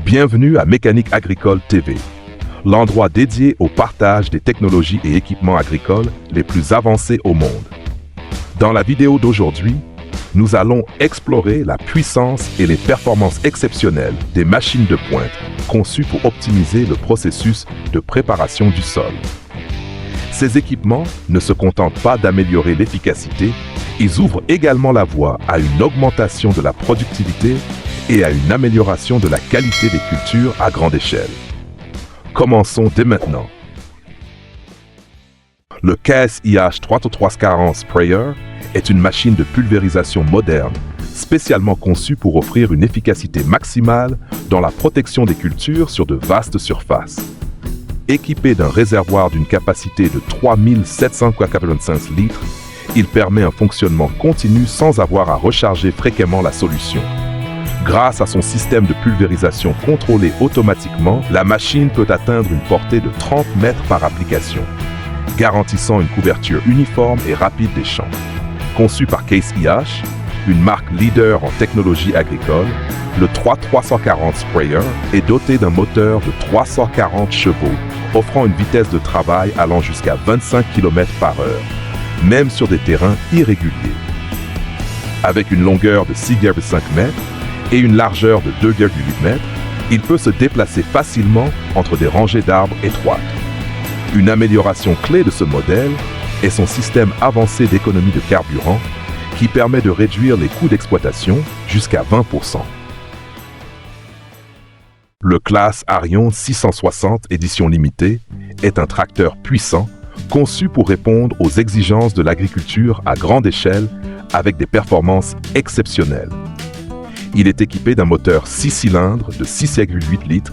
Bienvenue à Mécanique Agricole TV, l'endroit dédié au partage des technologies et équipements agricoles les plus avancés au monde. Dans la vidéo d'aujourd'hui, nous allons explorer la puissance et les performances exceptionnelles des machines de pointe conçues pour optimiser le processus de préparation du sol. Ces équipements ne se contentent pas d'améliorer l'efficacité, ils ouvrent également la voie à une augmentation de la productivité et à une amélioration de la qualité des cultures à grande échelle. Commençons dès maintenant. Le KSIH 33340 Sprayer est une machine de pulvérisation moderne, spécialement conçue pour offrir une efficacité maximale dans la protection des cultures sur de vastes surfaces. Équipé d'un réservoir d'une capacité de 3785 litres, il permet un fonctionnement continu sans avoir à recharger fréquemment la solution. Grâce à son système de pulvérisation contrôlé automatiquement, la machine peut atteindre une portée de 30 mètres par application, garantissant une couverture uniforme et rapide des champs. Conçu par KSIH, une marque leader en technologie agricole, le 3340 Sprayer est doté d'un moteur de 340 chevaux, offrant une vitesse de travail allant jusqu'à 25 km/h, même sur des terrains irréguliers. Avec une longueur de 6,5 mètres et une largeur de 2,8 mètres, il peut se déplacer facilement entre des rangées d'arbres étroites. Une amélioration clé de ce modèle est son système avancé d'économie de carburant qui permet de réduire les coûts d'exploitation jusqu'à 20%. Le Claas Arion 660 édition limitée est un tracteur puissant conçu pour répondre aux exigences de l'agriculture à grande échelle avec des performances exceptionnelles. Il est équipé d'un moteur 6 cylindres de 6,8 litres,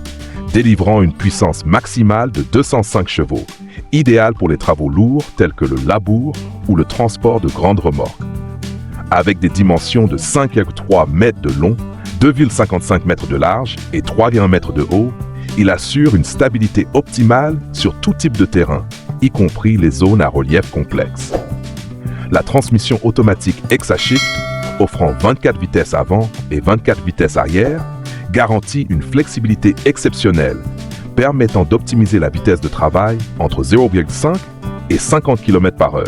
délivrant une puissance maximale de 205 chevaux, idéal pour les travaux lourds tels que le labour ou le transport de grandes remorques. Avec des dimensions de 5,3 mètres de long, 2,55 mètres de large et 3,1 mètres de haut, il assure une stabilité optimale sur tout type de terrain, y compris les zones à relief complexe. La transmission automatique Exa-Shift, offrant 24 vitesses avant et 24 vitesses arrière, garantit une flexibilité exceptionnelle, permettant d'optimiser la vitesse de travail entre 0,5 et 50 km/h.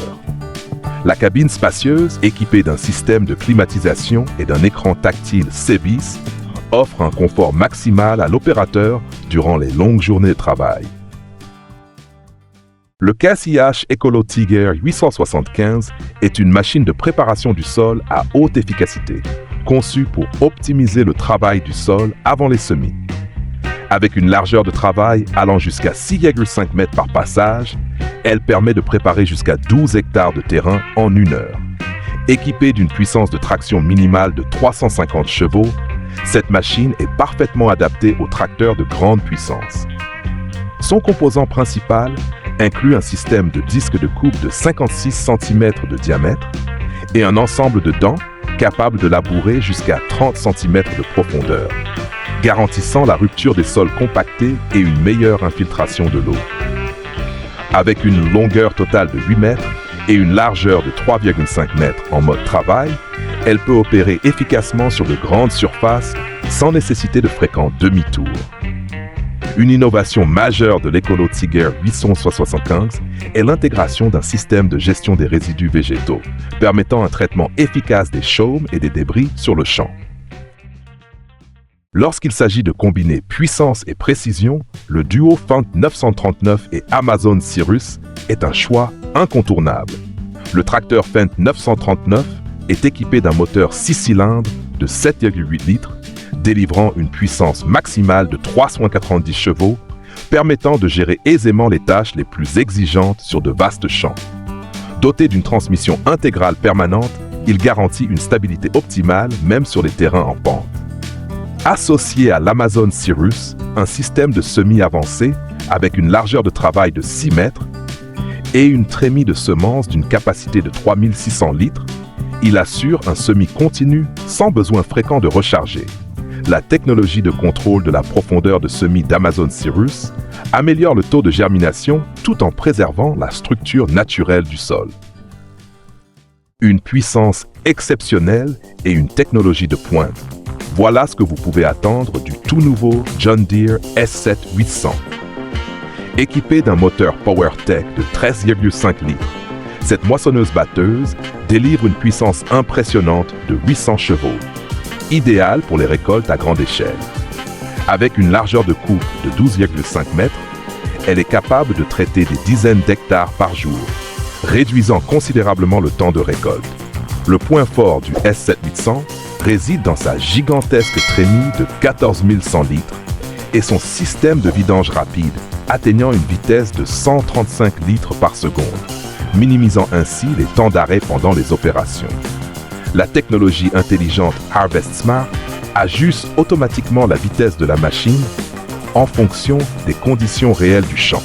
La cabine spacieuse, équipée d'un système de climatisation et d'un écran tactile CBIS, offre un confort maximal à l'opérateur durant les longues journées de travail. Le KSIH Ecolo Tiger 875 est une machine de préparation du sol à haute efficacité, conçue pour optimiser le travail du sol avant les semis. Avec une largeur de travail allant jusqu'à 6,5 mètres par passage, elle permet de préparer jusqu'à 12 hectares de terrain en 1 heure. Équipée d'une puissance de traction minimale de 350 chevaux, cette machine est parfaitement adaptée aux tracteurs de grande puissance. Son composant principal inclut un système de disques de coupe de 56 cm de diamètre et un ensemble de dents capable de labourer jusqu'à 30 cm de profondeur, garantissant la rupture des sols compactés et une meilleure infiltration de l'eau. Avec une longueur totale de 8 mètres et une largeur de 3,5 mètres en mode travail, elle peut opérer efficacement sur de grandes surfaces sans nécessiter de fréquents demi-tours. Une innovation majeure de l'Ecolo Tiger 875 est l'intégration d'un système de gestion des résidus végétaux, permettant un traitement efficace des chaumes et des débris sur le champ. Lorsqu'il s'agit de combiner puissance et précision, le duo Fendt 939 et Amazon Cirrus est un choix incontournable. Le tracteur Fendt 939 est équipé d'un moteur 6 cylindres de 7,8 litres, délivrant une puissance maximale de 390 chevaux, permettant de gérer aisément les tâches les plus exigeantes sur de vastes champs. Doté d'une transmission intégrale permanente, il garantit une stabilité optimale même sur les terrains en pente. Associé à l'Amazon Cirrus, un système de semis avancé avec une largeur de travail de 6 mètres et une trémie de semences d'une capacité de 3600 litres, il assure un semis continu sans besoin fréquent de recharger. La technologie de contrôle de la profondeur de semis d'Amazon Cirrus améliore le taux de germination tout en préservant la structure naturelle du sol. Une puissance exceptionnelle et une technologie de pointe. Voilà ce que vous pouvez attendre du tout nouveau John Deere S7 800. Équipée d'un moteur PowerTech de 13,5 litres, cette moissonneuse-batteuse délivre une puissance impressionnante de 800 chevaux, idéale pour les récoltes à grande échelle. Avec une largeur de coupe de 12,5 mètres, elle est capable de traiter des dizaines d'hectares par jour, réduisant considérablement le temps de récolte. Le point fort du S7 800 réside dans sa gigantesque trémie de 14 100 litres et son système de vidange rapide atteignant une vitesse de 135 litres par seconde, minimisant ainsi les temps d'arrêt pendant les opérations. La technologie intelligente Harvest Smart ajuste automatiquement la vitesse de la machine en fonction des conditions réelles du champ,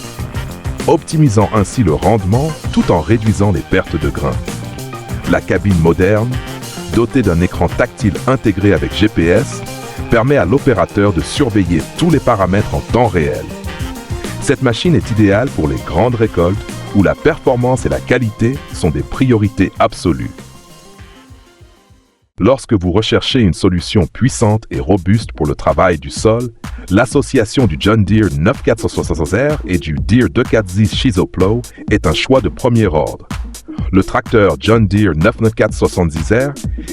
optimisant ainsi le rendement tout en réduisant les pertes de grains. La cabine moderne, dotée d'un écran tactile intégré avec GPS, permet à l'opérateur de surveiller tous les paramètres en temps réel. Cette machine est idéale pour les grandes récoltes où la performance et la qualité sont des priorités absolues. Lorsque vous recherchez une solution puissante et robuste pour le travail du sol, l'association du John Deere 9470R et du Deere 240Z Schizoplow est un choix de premier ordre. Le tracteur John Deere 99470R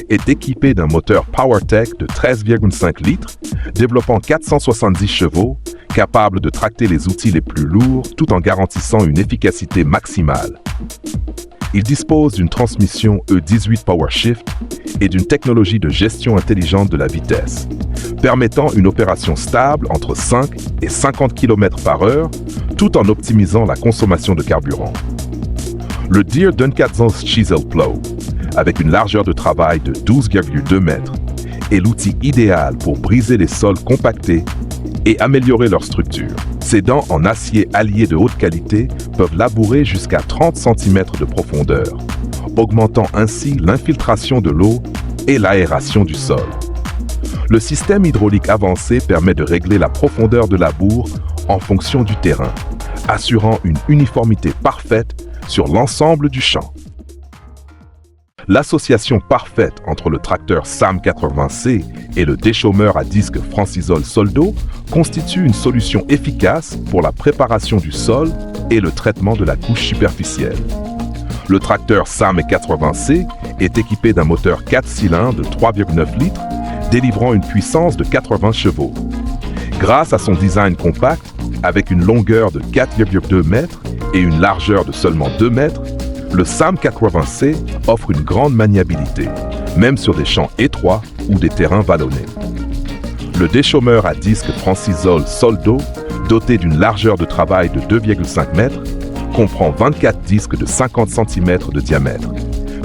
est équipé d'un moteur PowerTech de 13,5 litres, développant 470 chevaux, capable de tracter les outils les plus lourds tout en garantissant une efficacité maximale. Il dispose d'une transmission E18 PowerShift et d'une technologie de gestion intelligente de la vitesse, permettant une opération stable entre 5 et 50 km/h tout en optimisant la consommation de carburant. Le Deere 240Z Schizoplow, avec une largeur de travail de 12,2 mètres, est l'outil idéal pour briser les sols compactés et améliorer leur structure. Ses dents en acier allié de haute qualité peuvent labourer jusqu'à 30 cm de profondeur, augmentant ainsi l'infiltration de l'eau et l'aération du sol. Le système hydraulique avancé permet de régler la profondeur de labour en fonction du terrain, assurant une uniformité parfaite sur l'ensemble du champ. L'association parfaite entre le tracteur SAM 80C et le déchaumeur à disque Francisol Soldo constitue une solution efficace pour la préparation du sol et le traitement de la couche superficielle. Le tracteur SAM 80C est équipé d'un moteur 4 cylindres de 3,9 litres, délivrant une puissance de 80 chevaux. Grâce à son design compact, avec une longueur de 4,2 mètres et une largeur de seulement 2 mètres, le SAM 80C offre une grande maniabilité, même sur des champs étroits ou des terrains vallonnés. Le déchaumeur à disque Francisol Soldo, doté d'une largeur de travail de 2,5 mètres, comprend 24 disques de 50 cm de diamètre,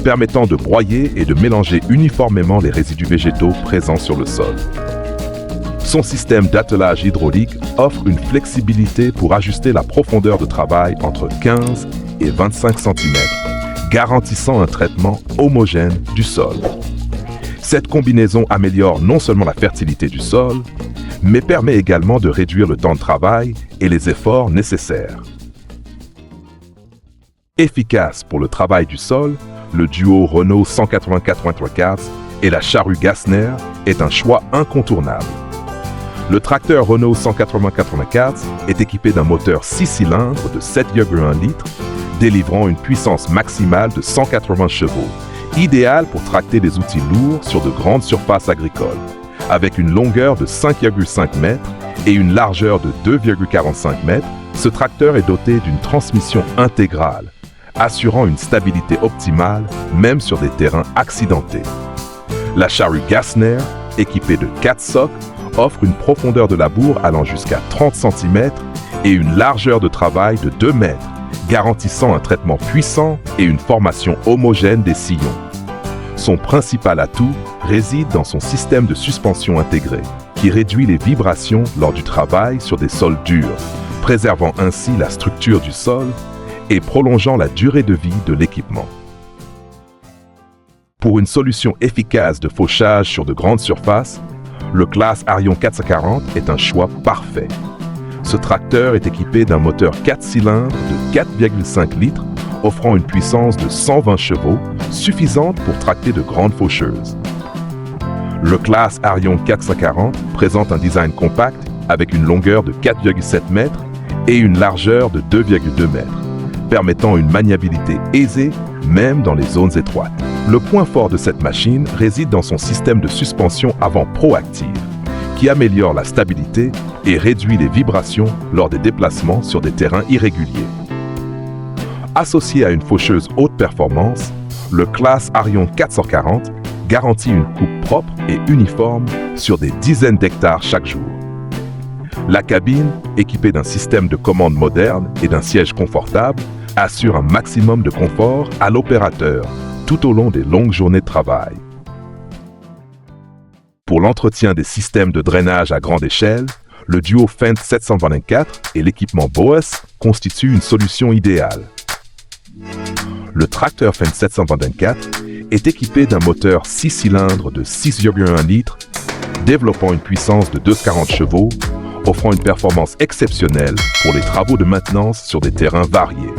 permettant de broyer et de mélanger uniformément les résidus végétaux présents sur le sol. Son système d'attelage hydraulique offre une flexibilité pour ajuster la profondeur de travail entre 15 et 25 cm, garantissant un traitement homogène du sol. Cette combinaison améliore non seulement la fertilité du sol, mais permet également de réduire le temps de travail et les efforts nécessaires. Efficace pour le travail du sol, le duo Renault 184.4 et la charrue Gassner est un choix incontournable. Le tracteur Renault 180/84 est équipé d'un moteur 6 cylindres de 7,1 litres, délivrant une puissance maximale de 180 chevaux, idéal pour tracter des outils lourds sur de grandes surfaces agricoles. Avec une longueur de 5,5 mètres et une largeur de 2,45 mètres, ce tracteur est doté d'une transmission intégrale, assurant une stabilité optimale même sur des terrains accidentés. La charrue Gassner, équipée de 4 socs, offre une profondeur de labour allant jusqu'à 30 cm et une largeur de travail de 2 mètres, garantissant un traitement puissant et une formation homogène des sillons. Son principal atout réside dans son système de suspension intégré, qui réduit les vibrations lors du travail sur des sols durs, préservant ainsi la structure du sol et prolongeant la durée de vie de l'équipement. Pour une solution efficace de fauchage sur de grandes surfaces, le Claas Arion 440 est un choix parfait. Ce tracteur est équipé d'un moteur 4 cylindres de 4,5 litres, offrant une puissance de 120 chevaux, suffisante pour tracter de grandes faucheuses. Le Claas Arion 440 présente un design compact avec une longueur de 4,7 mètres et une largeur de 2,2 mètres, permettant une maniabilité aisée même dans les zones étroites. Le point fort de cette machine réside dans son système de suspension avant proactive, qui améliore la stabilité et réduit les vibrations lors des déplacements sur des terrains irréguliers. Associé à une faucheuse haute performance, le Claas Arion 440 garantit une coupe propre et uniforme sur des dizaines d'hectares chaque jour. La cabine, équipée d'un système de commande moderne et d'un siège confortable, assure un maximum de confort à l'opérateur tout au long des longues journées de travail. Pour l'entretien des systèmes de drainage à grande échelle, le duo Fendt 724 et l'équipement Boas constituent une solution idéale. Le tracteur Fendt 724 est équipé d'un moteur 6 cylindres de 6,1 litres, développant une puissance de 240 chevaux, offrant une performance exceptionnelle pour les travaux de maintenance sur des terrains variés.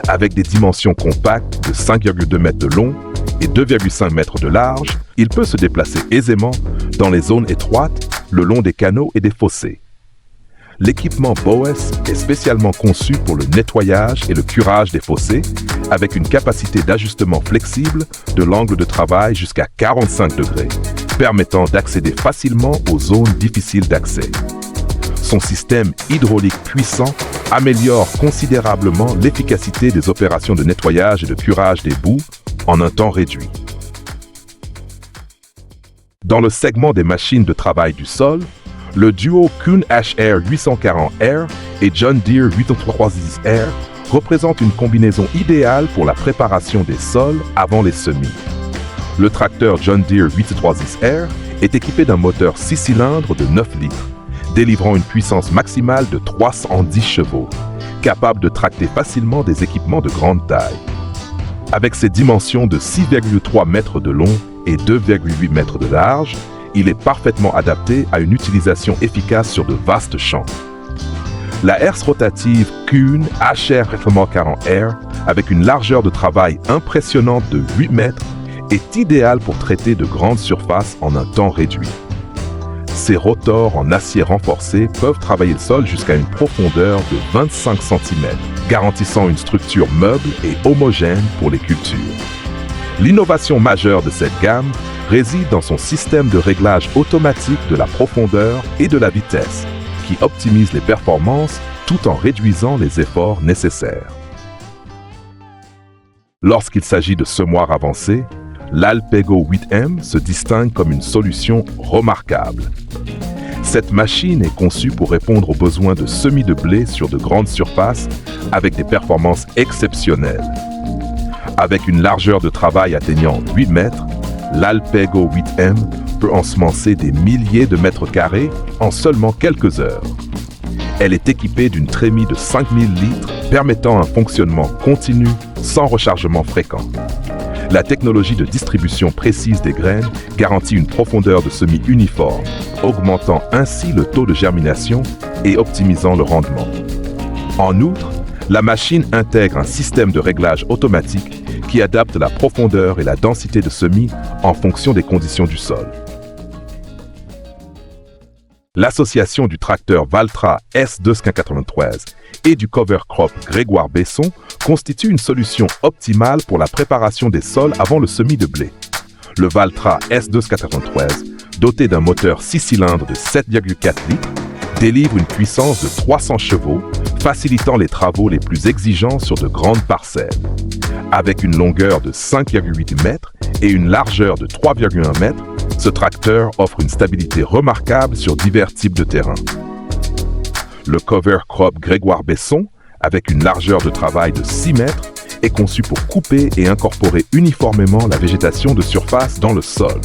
Avec des dimensions compactes de 5,2 mètres de long et 2,5 mètres de large, il peut se déplacer aisément dans les zones étroites, le long des canaux et des fossés. L'équipement Boas est spécialement conçu pour le nettoyage et le curage des fossés, avec une capacité d'ajustement flexible de l'angle de travail jusqu'à 45 degrés, permettant d'accéder facilement aux zones difficiles d'accès. Son système hydraulique puissant améliore considérablement l'efficacité des opérations de nettoyage et de curage des boues en un temps réduit. Dans le segment des machines de travail du sol, le duo Kuhn HR 840R et John Deere 836R représente une combinaison idéale pour la préparation des sols avant les semis. Le tracteur John Deere 836R est équipé d'un moteur 6 cylindres de 9 litres, délivrant une puissance maximale de 310 chevaux, capable de tracter facilement des équipements de grande taille. Avec ses dimensions de 6,3 mètres de long et 2,8 mètres de large, il est parfaitement adapté à une utilisation efficace sur de vastes champs. La herse rotative Kuhn HR 840R, avec une largeur de travail impressionnante de 8 mètres, est idéale pour traiter de grandes surfaces en un temps réduit. Ses rotors en acier renforcé peuvent travailler le sol jusqu'à une profondeur de 25 cm, garantissant une structure meuble et homogène pour les cultures. L'innovation majeure de cette gamme réside dans son système de réglage automatique de la profondeur et de la vitesse, qui optimise les performances tout en réduisant les efforts nécessaires. Lorsqu'il s'agit de semoirs avancés, l'Alpego 8M se distingue comme une solution remarquable. Cette machine est conçue pour répondre aux besoins de semis de blé sur de grandes surfaces avec des performances exceptionnelles. Avec une largeur de travail atteignant 8 mètres, l'Alpego 8M peut ensemencer des milliers de mètres carrés en seulement quelques heures. Elle est équipée d'une trémie de 5000 litres permettant un fonctionnement continu sans rechargement fréquent. La technologie de distribution précise des graines garantit une profondeur de semis uniforme, augmentant ainsi le taux de germination et optimisant le rendement. En outre, la machine intègre un système de réglage automatique qui adapte la profondeur et la densité de semis en fonction des conditions du sol. L'association du tracteur Valtra S293 et du cover crop Grégoire Besson constitue une solution optimale pour la préparation des sols avant le semis de blé. Le Valtra S293, doté d'un moteur 6 cylindres de 7,4 litres, délivre une puissance de 300 chevaux, facilitant les travaux les plus exigeants sur de grandes parcelles. Avec une longueur de 5,8 mètres et une largeur de 3,1 mètres, ce tracteur offre une stabilité remarquable sur divers types de terrains. Le cover crop Grégoire Besson, avec une largeur de travail de 6 mètres, est conçu pour couper et incorporer uniformément la végétation de surface dans le sol,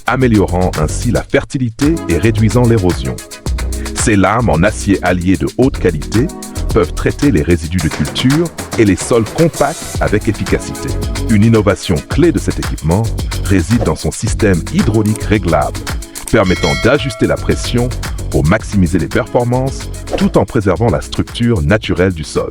améliorant ainsi la fertilité et réduisant l'érosion. Ces lames en acier allié de haute qualité peuvent traiter les résidus de culture et les sols compacts avec efficacité. Une innovation clé de cet équipement réside dans son système hydraulique réglable, permettant d'ajuster la pression pour maximiser les performances tout en préservant la structure naturelle du sol.